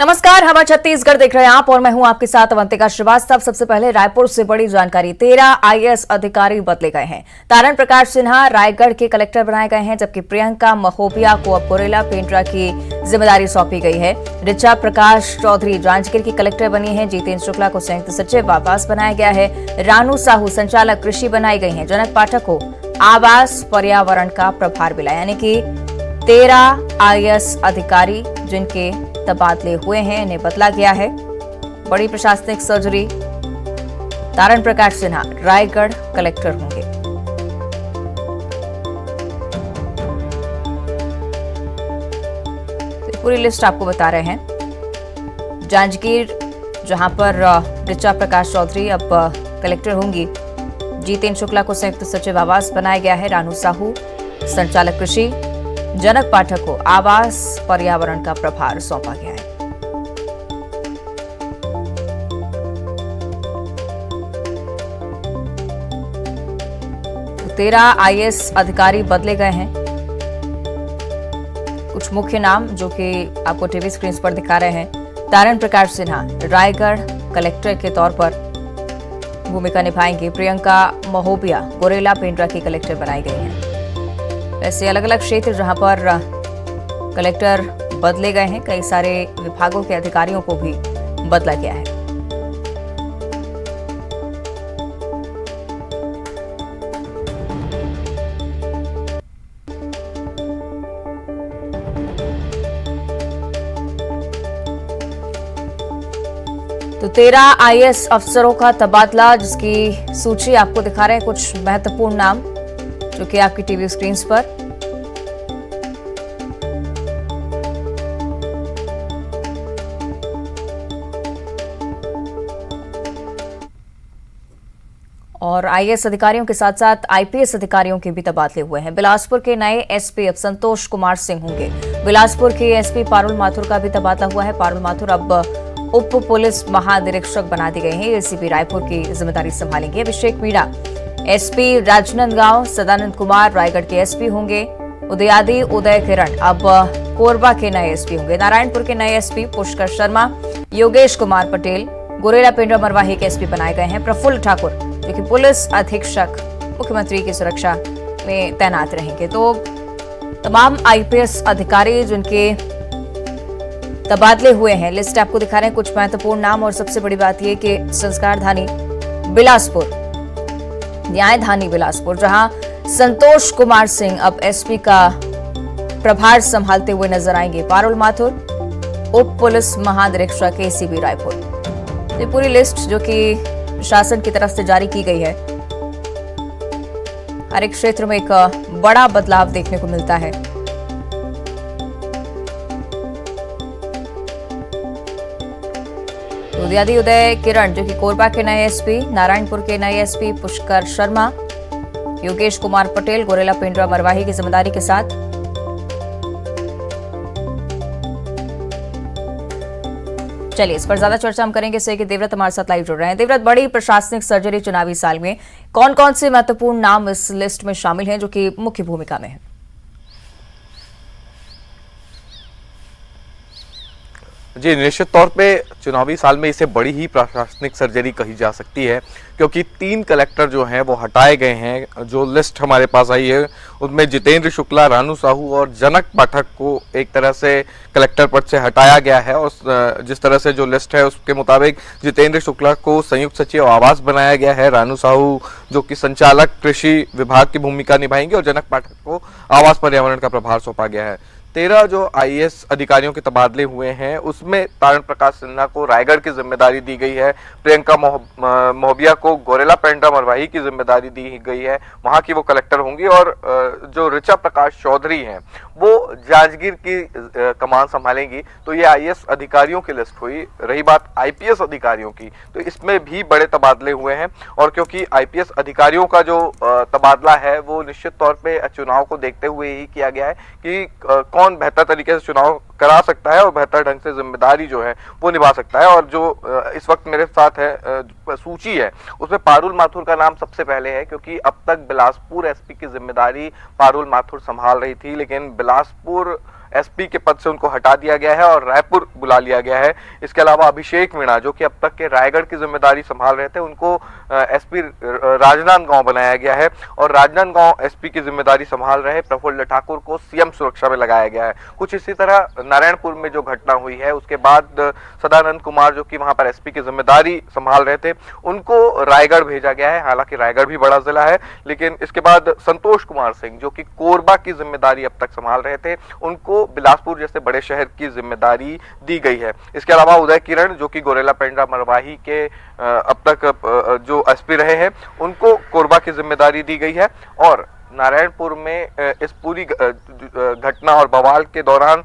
नमस्कार, हवा छत्तीसगढ़ देख रहे हैं आप और मैं हूं आपके साथ अवंतिका श्रीवास्तव। सबसे पहले रायपुर से बड़ी जानकारी। 13 आईएएस अधिकारी बदले गए हैं। तारण प्रकाश सिन्हा रायगढ़ के कलेक्टर बनाए गए हैं, जबकि प्रियंका महोबिया को अब गुरेला पेंड्रा की जिम्मेदारी सौंपी गई है। ऋचा प्रकाश चौधरी जांजगीर की कलेक्टर बनी है। जितेंद्र शुक्ला को संयुक्त सचिव आवास बनाया गया है। रानू साहू संचालक कृषि बनाई गई है। जनक पाठक को आवास पर्यावरण का प्रभार मिला, यानी कि 13 आईएएस अधिकारी जिनके तबादले हुए हैं इन्हें बदला गया है। बड़ी प्रशासनिक सर्जरी। तारण प्रकाश सिन्हा रायगढ़ कलेक्टर होंगे। तो पूरी लिस्ट आपको बता रहे हैं। जांजगीर जहां पर ऋचा प्रकाश चौधरी अब कलेक्टर होंगी। जितेंद्र शुक्ला को संयुक्त सचिव आवास बनाया गया है। रानू साहू संचालक कृषि, जनक पाठक को आवास पर्यावरण का प्रभार सौंपा गया है। तो 13 आईएएस अधिकारी बदले गए हैं। कुछ मुख्य नाम जो कि आपको टीवी स्क्रीन पर दिखा रहे हैं। तारण प्रकाश सिन्हा रायगढ़ कलेक्टर के तौर पर भूमिका निभाएंगे। प्रियंका महोबिया गुरेला पेंड्रा की कलेक्टर बनाई गई हैं। ऐसे अलग अलग क्षेत्र जहां पर कलेक्टर बदले गए हैं, कई सारे विभागों के अधिकारियों को भी बदला गया है। तो 13 आईएएस अफसरों का तबादला, जिसकी सूची आपको दिखा रहे हैं कुछ महत्वपूर्ण नाम जो कि आपकी टीवी स्क्रीन पर। और आईएएस अधिकारियों के साथ साथ आईपीएस अधिकारियों के भी तबादले हुए हैं। बिलासपुर के नए एसपी अब संतोष कुमार सिंह होंगे। बिलासपुर के एसपी पारुल माथुर का भी तबादला हुआ है। पारुल माथुर अब उप पुलिस महानिरीक्षक बना दी गए हैं। एसीपी रायपुर की जिम्मेदारी संभालेंगे। अभिषेक मीणा एसपी राजनांदगांव, सदानंद कुमार रायगढ़ के एसपी होंगे। उदयादि उदय किरण अब कोरबा के नए एसपी होंगे। नारायणपुर के नए एसपी पुष्कर शर्मा, योगेश कुमार पटेल गुरेला पेंड्रा मरवाही के एसपी बनाए गए हैं। प्रफुल्ल ठाकुर जो कि पुलिस अधीक्षक मुख्यमंत्री की सुरक्षा में तैनात रहेंगे। तो तमाम आईपीएस अधिकारी जिनके तबादले हुए हैं, लिस्ट आपको दिखा रहे हैं कुछ महत्वपूर्ण नाम। और सबसे बड़ी बात यह कि संस्कारधानी बिलासपुर, न्यायधानी बिलासपुर, जहां संतोष कुमार सिंह अब एसपी का प्रभार संभालते हुए नजर आएंगे। पारुल माथुर उप पुलिस महानिरीक्षक एसीपी रायपुर। ये पूरी लिस्ट जो कि शासन की तरफ से जारी की गई है। हर एक क्षेत्र में एक बड़ा बदलाव देखने को मिलता है। उदयादि उदय किरण जो कि कोरबा के नए एसपी, नारायणपुर के नए एसपी पुष्कर शर्मा, योगेश कुमार पटेल गुरेला पेंड्रा मरवाही की जिम्मेदारी के साथ। चलिए इस पर ज्यादा चर्चा हम करेंगे। से कि देवव्रत हमारे साथ लाइव जुड़ रहे हैं। देवव्रत, बड़ी प्रशासनिक सर्जरी चुनावी साल में कौन कौन से महत्वपूर्ण नाम इस लिस्ट में शामिल हैं जो कि मुख्य भूमिका में है? जी, निश्चित तौर पे चुनावी साल में इसे बड़ी ही प्रशासनिक सर्जरी कही जा सकती है, क्योंकि 3 कलेक्टर जो हैं वो हटाए गए हैं। जो लिस्ट हमारे पास आई है उसमें जितेंद्र शुक्ला, रानू साहू और जनक पाठक को एक तरह से कलेक्टर पद से हटाया गया है। और जिस तरह से जो लिस्ट है उसके मुताबिक जितेंद्र शुक्ला को संयुक्त सचिव आवास बनाया गया है। रानू साहू जो कि संचालक कृषि विभाग की भूमिका निभाएंगे और जनक पाठक को आवास पर्यावरण का प्रभार सौंपा गया है। 13 जो आईएएस अधिकारियों के तबादले हुए हैं उसमें तारण प्रकाश सिन्हा को रायगढ़ की जिम्मेदारी दी गई है। प्रियंका महोबिया को गुरेला पेंड्रा मरवाही की जिम्मेदारी दी गई है, वहां की वो कलेक्टर होंगी। और जो ऋचा प्रकाश चौधरी हैं वो जांजगीर की कमान संभालेंगी। तो ये आईएएस अधिकारियों की लिस्ट हुई। रही बात आईपीएस अधिकारियों की, तो इसमें भी बड़े तबादले हुए हैं। और क्योंकि आईपीएस अधिकारियों का जो तबादला है वो निश्चित तौर पे चुनाव को देखते हुए ही किया गया है कि कौन बेहतर तरीके से चुनाव करा सकता है और बेहतर ढंग से जिम्मेदारी जो है वो निभा सकता है। और जो इस वक्त मेरे साथ है सूची है उसमें पारुल माथुर का नाम सबसे पहले है, क्योंकि अब तक बिलासपुर एसपी की जिम्मेदारी पारुल माथुर संभाल रही थी, लेकिन बिलासपुर एसपी के पद से उनको हटा दिया गया है और रायपुर बुला लिया गया है। इसके अलावा अभिषेक मीणा जो कि अब तक के रायगढ़ की जिम्मेदारी संभाल रहे थे, उनको एसपी राजनांदगांव बनाया गया है और राजनांदगांव एसपी की जिम्मेदारी संभाल रहे प्रफुल्ल ठाकुर को सीएम सुरक्षा में लगाया गया है। कुछ इसी तरह नारायणपुर में जो घटना हुई है उसके बाद सदानंद कुमार जो कि वहां पर एसपी की जिम्मेदारी संभाल रहे थे, उनको रायगढ़ भेजा गया है। हालांकि रायगढ़ भी बड़ा जिला है, लेकिन इसके बाद संतोष कुमार सिंह जो कि कोरबा की जिम्मेदारी अब तक संभाल रहे थे, उनको बिलासपुर जैसे बड़े शहर की जिम्मेदारी दी गई है। इसके अलावा उदय किरण जो कि गोरेला पेंड्रा मरवाही के अब तक जो एसपी रहे हैं, उनको कोरबा की जिम्मेदारी दी गई है। और नारायणपुर में इस पूरी घटना और बवाल के दौरान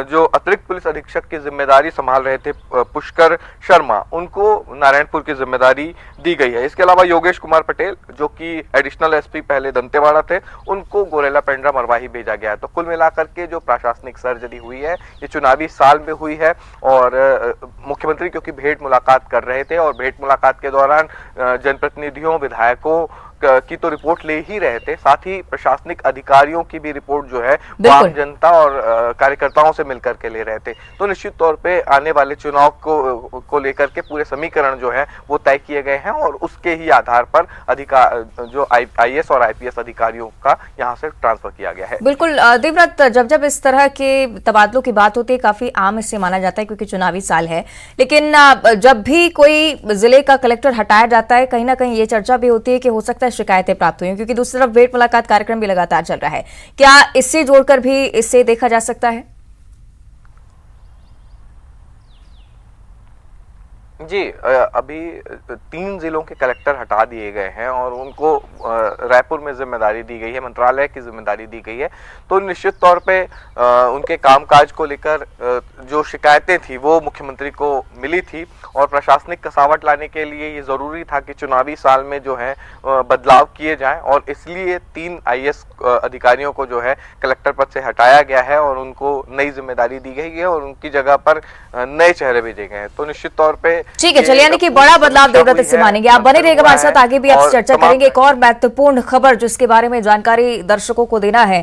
जो अतिरिक्त पुलिस अधीक्षक की जिम्मेदारी संभाल रहे थे पुष्कर शर्मा, उनको नारायणपुर की जिम्मेदारी दी गई है। इसके अलावा योगेश कुमार पटेल जो कि एडिशनल एसपी पहले दंतेवाड़ा थे, उनको गोरेला पेंड्रा मरवाही भेजा गया है। तो कुल मिलाकर के जो प्रशासनिक सर्जरी हुई है ये चुनावी साल में हुई है और मुख्यमंत्री क्योंकि भेंट मुलाकात कर रहे थे और भेंट मुलाकात के दौरान जनप्रतिनिधियों, विधायकों की तो रिपोर्ट ले ही रहे थे, साथ ही प्रशासनिक अधिकारियों की भी रिपोर्ट जो है वो आम जनता और कार्यकर्ताओं से मिलकर के ले रहे थे। तो निश्चित तौर पे आने वाले चुनाव को लेकर के पूरे समीकरण जो है वो तय किए गए हैं और उसके ही आधार पर जो आईएएस और आईपीएस अधिकारियों का यहाँ से ट्रांसफर किया गया है। बिल्कुल देवव्रत, जब इस तरह के तबादलों की बात होती है काफी आम इससे माना जाता है क्योंकि चुनावी साल है, लेकिन जब भी कोई जिले का कलेक्टर हटाया जाता है कहीं ना कहीं ये चर्चा भी होती है कि हो सकता है शिकायतें प्राप्त हुई, क्योंकि दूसरी तरफ भेंट मुलाकात कार्यक्रम भी लगातार चल रहा है। क्या इससे जोड़कर भी इससे देखा जा सकता है? जी, अभी 3 जिलों के कलेक्टर हटा दिए गए हैं और उनको रायपुर में जिम्मेदारी दी गई है, मंत्रालय की जिम्मेदारी दी गई है। तो निश्चित तौर पे उनके कामकाज को लेकर जो शिकायतें थी वो मुख्यमंत्री को मिली थी और प्रशासनिक कसावट लाने के लिए ये जरूरी था कि चुनावी साल में जो है बदलाव किए जाएं और इसलिए 3 आईएएस अधिकारियों को जो है कलेक्टर पद से हटाया गया है और उनको नई जिम्मेदारी दी गई है और उनकी जगह पर नए चेहरे भेजे गए हैं। तो निश्चित तौर पे ठीक है, चलिए यानी कि बड़ा बदलाव देवव्रत इससे मानेंगे। आप बने रहिएगा हमारे साथ, आगे भी आपसे चर्चा करेंगे। एक और महत्वपूर्ण खबर जिसके बारे में जानकारी दर्शकों को देना है,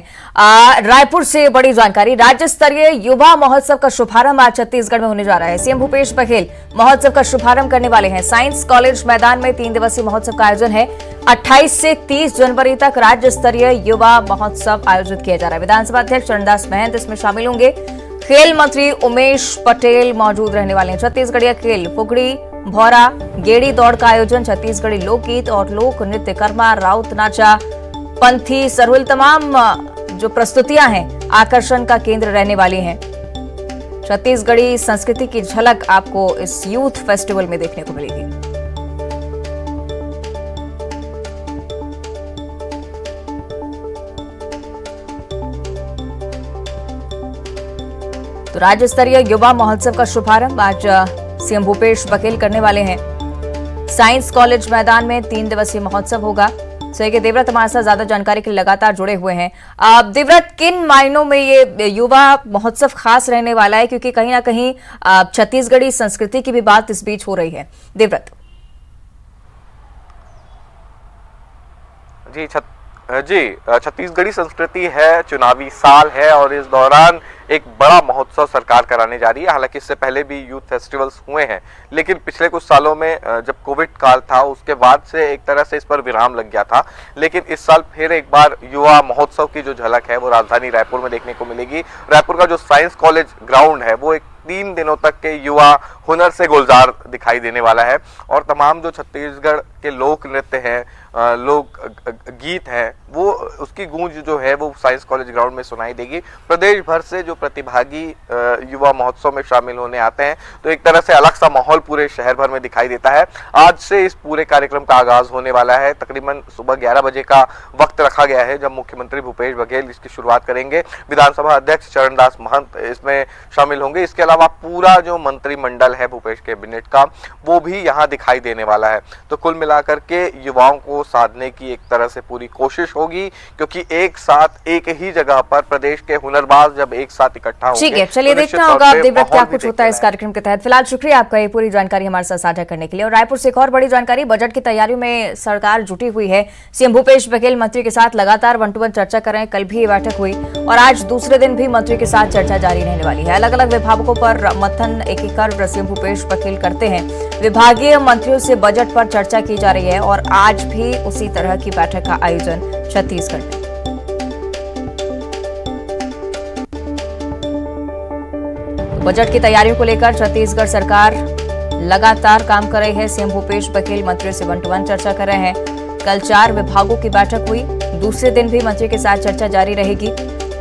रायपुर से बड़ी जानकारी। राज्य स्तरीय युवा महोत्सव का शुभारंभ आज छत्तीसगढ़ में होने जा रहा है। सीएम भूपेश बघेल महोत्सव का शुभारंभ करने वाले हैं। साइंस कॉलेज मैदान में 3 दिवसीय महोत्सव का आयोजन है। 28 से 30 जनवरी तक राज्य स्तरीय युवा महोत्सव आयोजित किया जा रहा है। विधानसभा अध्यक्ष चरणदास महंत इसमें शामिल होंगे। खेल मंत्री उमेश पटेल मौजूद रहने वाले हैं। छत्तीसगढ़ीय खेल, फुगड़ी, भौरा, गेड़ी दौड़ का आयोजन, छत्तीसगढ़ी लोकगीत और लोक नृत्य, कर्मा, राउत नाचा, पंथी, सरहुल, तमाम जो प्रस्तुतियां हैं आकर्षण का केंद्र रहने वाली हैं। छत्तीसगढ़ी संस्कृति की झलक आपको इस यूथ फेस्टिवल में देखने को मिलेगी। तो राज्य स्तरीय युवा महोत्सव का शुभारंभ आज सीएम भूपेश बघेल करने वाले हैं। साइंस कॉलेज मैदान में 3 दिवसीय महोत्सव होगा। सही देवव्रत हमारे साथ ज्यादा जानकारी के लिए लगातार जुड़े हुए हैं। देवव्रत, किन मायनों में ये युवा महोत्सव खास रहने वाला है, क्योंकि कहीं ना कहीं छत्तीसगढ़ी संस्कृति की भी बात इस बीच हो रही है। देवव्रत जी, छत्तीसगढ़ी संस्कृति है, चुनावी साल है और इस दौरान एक बड़ा महोत्सव सरकार कराने जा रही है। हालांकि इससे पहले भी यूथ फेस्टिवल्स हुए हैं, लेकिन पिछले कुछ सालों में जब कोविड काल था उसके बाद से एक तरह से इस पर विराम लग गया था। लेकिन इस साल फिर एक बार युवा महोत्सव की जो झलक है वो राजधानी रायपुर में देखने को मिलेगी। रायपुर का जो साइंस कॉलेज ग्राउंड है वो एक 3 दिनों तक के युवा हुनर से गुलजार दिखाई देने वाला है और तमाम जो छत्तीसगढ़ के लोक नृत्य हैं, लोक गीत हैं, वो उसकी गूंज जो है वो साइंस कॉलेज ग्राउंड में सुनाई देगी। प्रदेश भर से जो प्रतिभागी युवा महोत्सव में शामिल होने आते हैं तो एक तरह से अलग सा माहौल पूरे शहर भर में दिखाई देता है। आज से इस पूरे कार्यक्रम का आगाज होने वाला है। तकरीबन सुबह 11 बजे का वक्त रखा गया है जब मुख्यमंत्री भूपेश बघेल इसकी शुरुआत करेंगे। विधानसभा अध्यक्ष चरणदास महंत इसमें शामिल होंगे। इसके अलावा पूरा जो मंत्रिमंडल है भूपेश कैबिनेट का वो भी यहाँ दिखाई देने वाला है। तो कुल मिलाकर के युवाओं को वो साधने की एक तरह से पूरी कोशिश होगी, क्योंकि एक साथ एक ही जगह पर प्रदेश के हुनरबाज जब एक साथ इकट्ठा होंगे। ठीक है, चलिए तो देखना होगा अब देवव्रत क्या कुछ होता है इस कार्यक्रम के तहत। फिलहाल शुक्रिया आपका ये पूरी जानकारी हमारे साथ साझा करने के लिए। और रायपुर से एक और बड़ी जानकारी, बजट की तैयारियों में सरकार जुटी हुई है। सीएम भूपेश बघेल मंत्री के साथ लगातार 1-to-1 चर्चा कर रहे हैं। कल भी ये बैठक हुई और आज दूसरे दिन भी मंत्री के साथ चर्चा जारी रहने वाली है। अलग अलग विभागों पर मंथन एक एक कर सीएम भूपेश बघेल करते हैं। विभागीय मंत्रियों से बजट पर चर्चा की जा रही है और आज भी उसी तरह की बैठक का आयोजन छत्तीसगढ़ में। बजट की तैयारियों को लेकर छत्तीसगढ़ सरकार लगातार काम कर रही है। सीएम भूपेश बघेल मंत्री से 1-to-1 चर्चा कर रहे हैं। कल 4 विभागों की बैठक हुई, दूसरे दिन भी मंत्री के साथ चर्चा जारी रहेगी।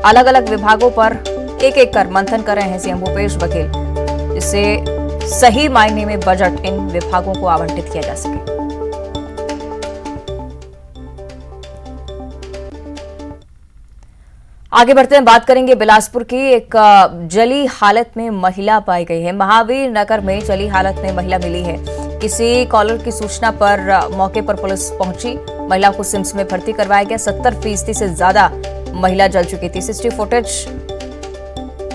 अलग अलग विभागों पर एक एक कर मंथन कर रहे हैं सीएम भूपेश बघेल, जिससे सही मायने में बजट इन विभागों को आवंटित किया जा सके। आगे बढ़ते हैं, बात करेंगे बिलासपुर की। एक जली हालत में महिला पाई गई है। महावीर नगर में जली हालत में महिला मिली है। किसी कॉलर की सूचना पर मौके पर पुलिस पहुंची। महिला को सिम्स में भर्ती करवाया गया। 70% से ज्यादा महिला जल चुकी थी। सीसीटीवी फुटेज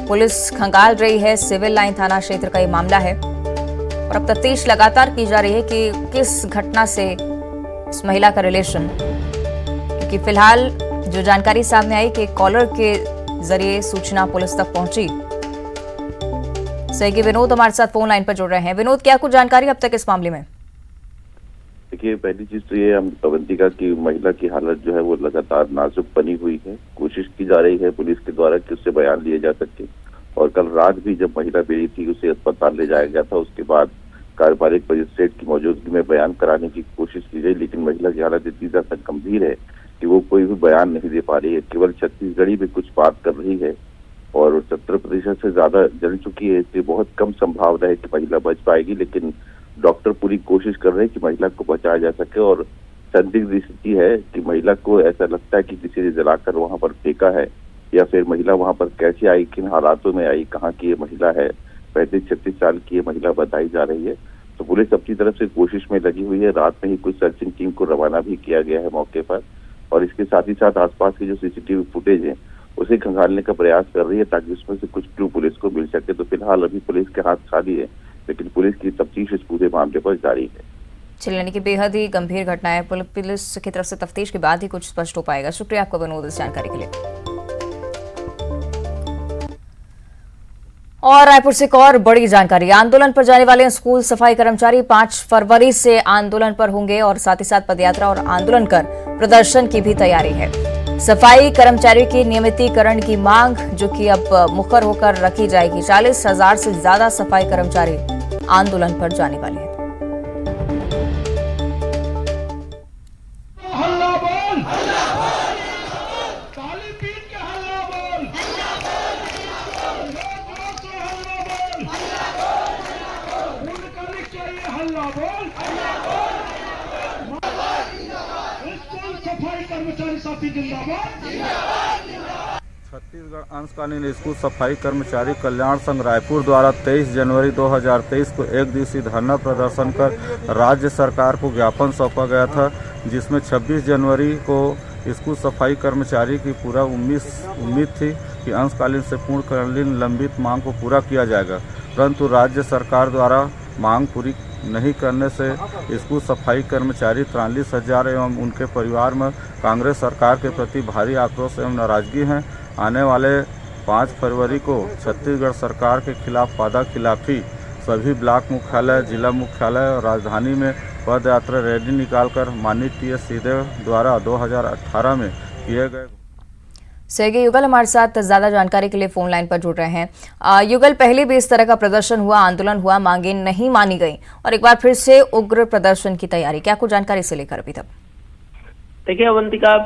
पुलिस खंगाल रही है। सिविल लाइन थाना क्षेत्र का ये मामला है और अब तफ्तीश लगातार की जा रही है कि किस घटना से इस महिला का रिलेशन, क्योंकि फिलहाल जो जानकारी सामने आई कि कॉलर के जरिए सूचना पुलिस तक पहुंची। सहयोगी विनोद हमारे साथ फोन लाइन पर जुड़ रहे हैं। विनोद, क्या कुछ जानकारी अब तक इस मामले में? देखिए, पहली चीज तो ये अवंतिका की महिला की हालत जो है वो लगातार नाजुक बनी हुई है। कोशिश की जा रही है पुलिस के द्वारा कि उससे बयान लिए जा सके। और कल रात भी जब महिला बेड़ी थी उसे अस्पताल ले जाया गया था। उसके बाद कार्यपालिक मजिस्ट्रेट की मौजूदगी में बयान कराने की कोशिश की गई, लेकिन महिला की हालत इतनी ज्यादा गंभीर है कि वो कोई भी बयान नहीं दे पा रही है। केवल छत्तीसगढ़ी में कुछ बात कर रही है और 70% से ज्यादा जल चुकी है, इसलिए बहुत कम संभावना है कि महिला बच पाएगी। लेकिन डॉक्टर पूरी कोशिश कर रहे हैं कि महिला को बचाया जा सके। और संदिग्ध स्थिति है कि महिला को ऐसा लगता है कि किसी ने जलाकर वहां पर फेंका है, या फिर महिला वहां पर कैसे आई, किन हालातों में आई, कहाँ की ये महिला है। 35-36 साल की ये महिला बताई जा रही है। तो पुलिस अपनी तरफ से कोशिश में लगी हुई है। रात में ही कुछ सर्चिंग टीम को रवाना भी किया गया है मौके पर, और इसके साथ ही साथ आसपास की जो सीसीटीवी फुटेज है उसे खंगालने का प्रयास कर रही है ताकि उसमें से कुछ क्लू पुलिस को मिल सके। तो फिलहाल अभी पुलिस के हाथ खाली है, लेकिन पुलिस की तफ्तीश इस पूरे मामले पर जारी है। चलिए, यानी कि बेहद ही गंभीर घटना है। पुलिस की तरफ से तफ्तीश के बाद ही कुछ स्पष्ट हो पाएगा। शुक्रिया आपका विनोद इस जानकारी के लिए। और रायपुर से एक और बड़ी जानकारी, आंदोलन पर जाने वाले स्कूल सफाई कर्मचारी 5 फरवरी से आंदोलन पर होंगे और साथ ही साथ पदयात्रा और आंदोलन कर प्रदर्शन की भी तैयारी है। सफाई कर्मचारियों की नियमितीकरण की मांग, जो कि अब मुखर होकर रखी जाएगी। 40,000 से ज्यादा सफाई कर्मचारी आंदोलन पर जाने वाले हैं। छत्तीसगढ़ अंशकालीन स्कूल सफाई कर्मचारी कल्याण संघ रायपुर द्वारा 23 जनवरी 2023 को एक दिवसीय धरना प्रदर्शन कर राज्य सरकार को ज्ञापन सौंपा गया था, जिसमें 26 जनवरी को स्कूल सफाई कर्मचारी की पूरा उम्मीद थी कि अंशकालीन से पूर्णकालीन लंबित मांग को पूरा किया जाएगा, परंतु राज्य सरकार द्वारा मांग पूरी नहीं करने से स्कूल सफाई कर्मचारी 43,000 एवं उनके परिवार में कांग्रेस सरकार के प्रति भारी आक्रोश एवं नाराजगी है। आने वाले 5 फरवरी को छत्तीसगढ़ सरकार के खिलाफ वादाखिलाफी सभी ब्लॉक मुख्यालय, जिला मुख्यालय और राजधानी में पद यात्रा रैली निकालकर माननीय टी.एस. सिंहदेव द्वारा 2018 में किए गए। सहयोगी युगल हमारे साथ ज्यादा जानकारी के लिए फोन लाइन पर जुड़ रहे हैं। युगल, पहले भी इस तरह का प्रदर्शन हुआ, आंदोलन हुआ, मांगे नहीं मानी गई और एक बार फिर से उग्र प्रदर्शन की तैयारी, क्या कुछ जानकारी से लेकर अभी तक? देखिए अवंतिका,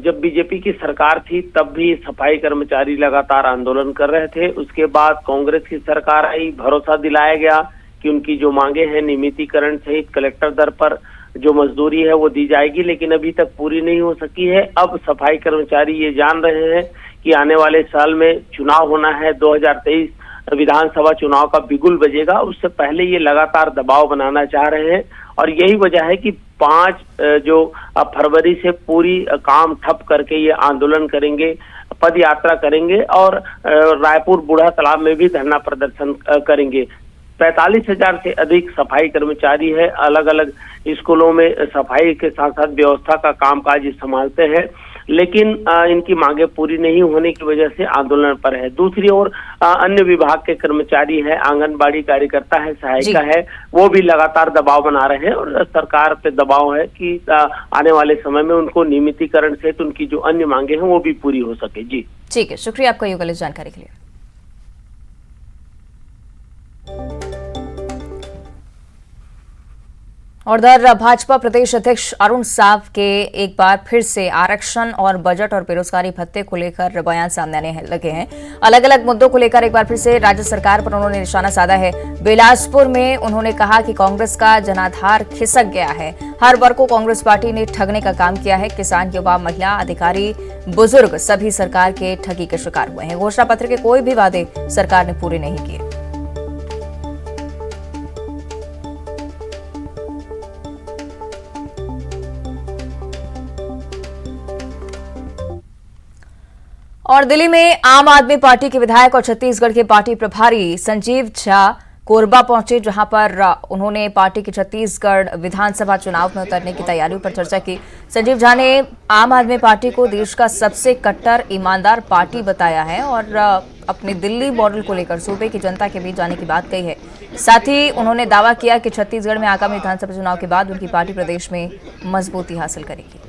जब बीजेपी की सरकार थी तब भी सफाई कर्मचारी लगातार आंदोलन कर रहे थे। उसके बाद कांग्रेस की सरकार आई, भरोसा दिलाया गया कि उनकी जो मांगे हैं नियमितीकरण सहित कलेक्टर दर पर जो मजदूरी है वो दी जाएगी, लेकिन अभी तक पूरी नहीं हो सकी है। अब सफाई कर्मचारी ये जान रहे हैं कि आने वाले साल में चुनाव होना है, 2023 विधानसभा चुनाव का बिगुल बजेगा। उससे पहले ये लगातार दबाव बनाना चाह रहे हैं और यही वजह है कि 5 जो फरवरी से पूरी काम ठप करके ये आंदोलन करेंगे, पद यात्रा करेंगे और रायपुर बूढ़ा तालाब में भी धरना प्रदर्शन करेंगे। 45,000 से अधिक सफाई कर्मचारी है, अलग अलग स्कूलों में सफाई के साथ साथ व्यवस्था का कामकाज संभालते हैं, लेकिन इनकी मांगे पूरी नहीं होने की वजह से आंदोलन पर है। दूसरी ओर अन्य विभाग के कर्मचारी है, आंगनबाड़ी कार्यकर्ता है, सहायिका है, वो भी लगातार दबाव बना रहे हैं और सरकार पे दबाव है कि आने वाले समय में उनको नियमितीकरण सहित उनकी जो अन्य मांगे हैं वो भी पूरी हो सके। जी ठीक है, शुक्रिया आपका युगल इस जानकारी के लिए। और उधर भाजपा प्रदेश अध्यक्ष अरुण साव के एक बार फिर से आरक्षण और बजट और बेरोजगारी भत्ते को लेकर बयान सामने आने लगे हैं। अलग अलग मुद्दों को लेकर एक बार फिर से राज्य सरकार पर उन्होंने निशाना साधा है। बिलासपुर में उन्होंने कहा कि कांग्रेस का जनाधार खिसक गया है, हर वर्ग को कांग्रेस पार्टी ने ठगने का काम किया है। किसान, युवा, महिला, अधिकारी, बुजुर्ग सभी सरकार के ठगी के शिकार हुए हैं। घोषणा पत्र के कोई भी वादे सरकार ने पूरे नहीं किए। और दिल्ली में आम आदमी पार्टी के विधायक और छत्तीसगढ़ के पार्टी प्रभारी संजीव झा कोरबा पहुंचे, जहां पर उन्होंने पार्टी के छत्तीसगढ़ विधानसभा चुनाव में उतरने की तैयारियों पर चर्चा की। संजीव झा ने आम आदमी पार्टी को देश का सबसे कट्टर ईमानदार पार्टी बताया है और अपने दिल्ली मॉडल को लेकर सूबे की जनता के बीच जाने की बात कही है। साथ ही उन्होंने दावा किया कि छत्तीसगढ़ में आगामी विधानसभा चुनाव के बाद उनकी पार्टी प्रदेश में मजबूती हासिल करेगी।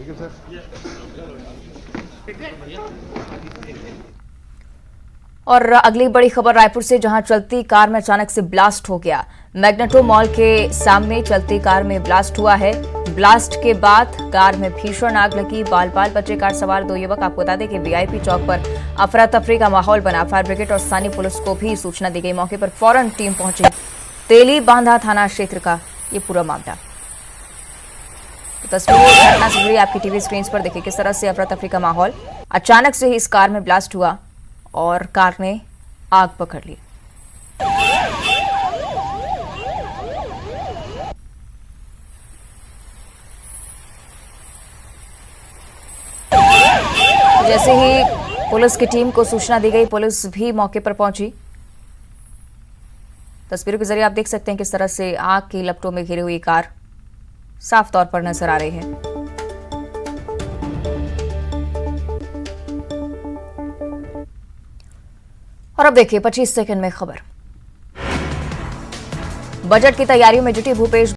और अगली बड़ी खबर रायपुर से, जहां चलती कार में अचानक से ब्लास्ट हो गया। मैग्नेटो मॉल के सामने चलती कार में ब्लास्ट हुआ है। ब्लास्ट के बाद कार में भीषण आग लगी। बाल बाल बचे कार सवार 2 युवक, आपको बता दें कि वीआईपी चौक पर अफरा तफरी का माहौल बना। फायर ब्रिगेड और स्थानीय पुलिस को भी सूचना दी गई। मौके पर फौरन टीम पहुंची। तेली बांधा थाना क्षेत्र का ये पूरा मामला। तो तस्वीरें घटना से जुड़ी आपकी टीवी स्क्रीन पर देखिए किस तरह से अफरा तफरी का माहौल। अचानक से ही इस कार में ब्लास्ट हुआ और कार ने आग पकड़ ली। जैसे ही पुलिस की टीम को सूचना दी गई, पुलिस भी मौके पर पहुंची। तस्वीरों के जरिए आप देख सकते हैं किस तरह से आग की लपटों में घिरी हुई कार साफ तौर पर नजर आ रही है। और अब देखिए 25 सेकंड में खबर। बजट की तैयारियों में जुटी भूपेश